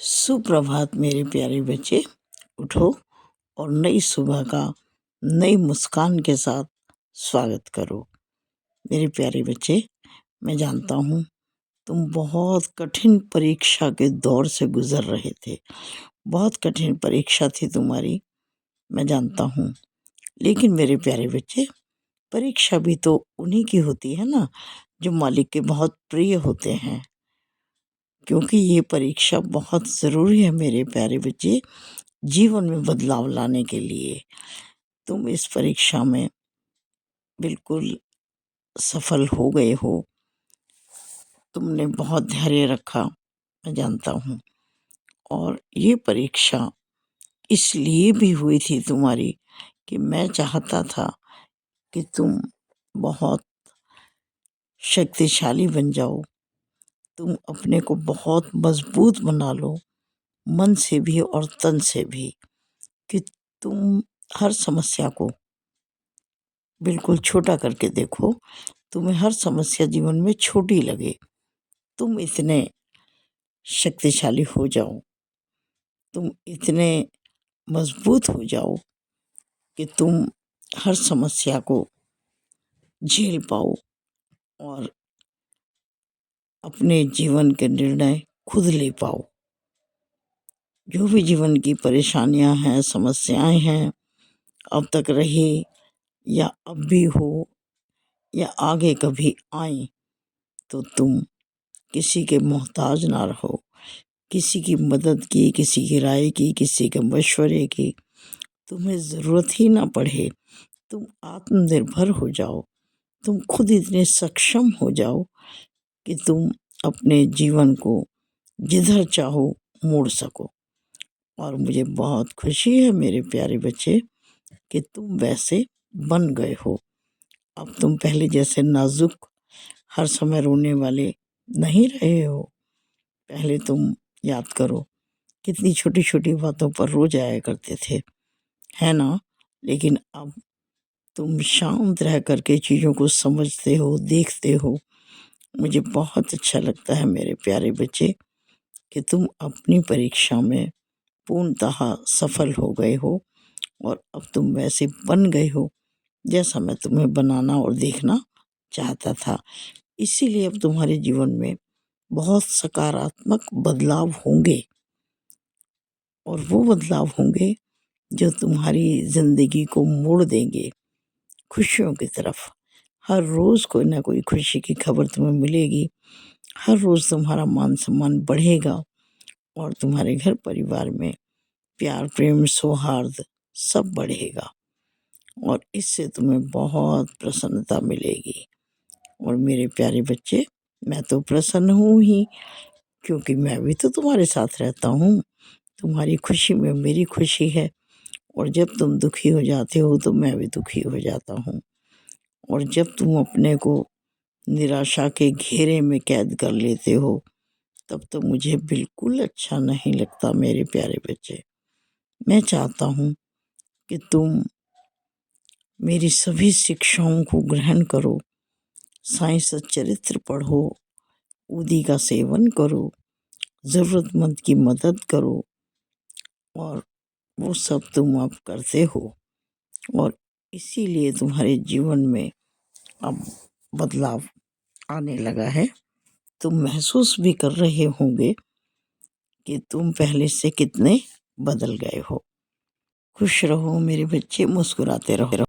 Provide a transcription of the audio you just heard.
सुप्रभात मेरे प्यारे बच्चे। उठो और नई सुबह का नई मुस्कान के साथ स्वागत करो। मेरे प्यारे बच्चे, मैं जानता हूँ तुम बहुत कठिन परीक्षा के दौर से गुजर रहे थे। बहुत कठिन परीक्षा थी तुम्हारी, मैं जानता हूँ। लेकिन मेरे प्यारे बच्चे, परीक्षा भी तो उन्हीं की होती है ना, जो मालिक के बहुत प्रिय होते हैं। क्योंकि ये परीक्षा बहुत ज़रूरी है मेरे प्यारे बच्चे, जीवन में बदलाव लाने के लिए। तुम इस परीक्षा में बिल्कुल सफल हो गए हो। तुमने बहुत धैर्य रखा, मैं जानता हूँ। और ये परीक्षा इसलिए भी हुई थी तुम्हारी कि मैं चाहता था कि तुम बहुत शक्तिशाली बन जाओ। तुम अपने को बहुत मजबूत बना लो, मन से भी और तन से भी, कि तुम हर समस्या को बिल्कुल छोटा करके देखो। तुम्हें हर समस्या जीवन में छोटी लगे। तुम इतने शक्तिशाली हो जाओ, तुम इतने मजबूत हो जाओ कि तुम हर समस्या को झेल पाओ और अपने जीवन के निर्णय खुद ले पाओ। जो भी जीवन की परेशानियां हैं, समस्याएं हैं, अब तक रही या अब भी हो या आगे कभी आए, तो तुम किसी के मोहताज ना रहो। किसी की मदद की, किसी की राय की, किसी के मशवरे की तुम्हें ज़रूरत ही ना पड़े। तुम आत्मनिर्भर हो जाओ। तुम खुद इतने सक्षम हो जाओ कि तुम अपने जीवन को जिधर चाहो मोड़ सको। और मुझे बहुत खुशी है मेरे प्यारे बच्चे कि तुम वैसे बन गए हो। अब तुम पहले जैसे नाजुक, हर समय रोने वाले नहीं रहे हो। पहले तुम याद करो, कितनी छोटी छोटी बातों पर रो जाया करते थे, है ना। लेकिन अब तुम शांत रह करके चीज़ों को समझते हो, देखते हो। मुझे बहुत अच्छा लगता है मेरे प्यारे बच्चे कि तुम अपनी परीक्षा में पूर्णतः सफल हो गए हो और अब तुम वैसे बन गए हो जैसा मैं तुम्हें बनाना और देखना चाहता था। इसीलिए अब तुम्हारे जीवन में बहुत सकारात्मक बदलाव होंगे, और वो बदलाव होंगे जो तुम्हारी ज़िंदगी को मोड़ देंगे खुशियों की तरफ। हर रोज़ कोई ना कोई खुशी की खबर तुम्हें मिलेगी। हर रोज़ तुम्हारा मान सम्मान बढ़ेगा और तुम्हारे घर परिवार में प्यार, प्रेम, सौहार्द सब बढ़ेगा और इससे तुम्हें बहुत प्रसन्नता मिलेगी। और मेरे प्यारे बच्चे, मैं तो प्रसन्न हूँ ही, क्योंकि मैं भी तो तुम्हारे साथ रहता हूँ। तुम्हारी खुशी में मेरी खुशी है, और जब तुम दुखी हो जाते हो तो मैं भी दुखी हो जाता हूँ। और जब तुम अपने को निराशा के घेरे में कैद कर लेते हो, तब तो मुझे बिल्कुल अच्छा नहीं लगता मेरे प्यारे बच्चे। मैं चाहता हूँ कि तुम मेरी सभी शिक्षाओं को ग्रहण करो, साइंस चरित्र पढ़ो, उदी का सेवन करो, ज़रूरतमंद की मदद करो, और वो सब तुम अब करते हो। और इसीलिए तुम्हारे जीवन में अब बदलाव आने लगा है। तुम महसूस भी कर रहे होंगे कि तुम पहले से कितने बदल गए हो। खुश रहो मेरे बच्चे, मुस्कुराते रहो।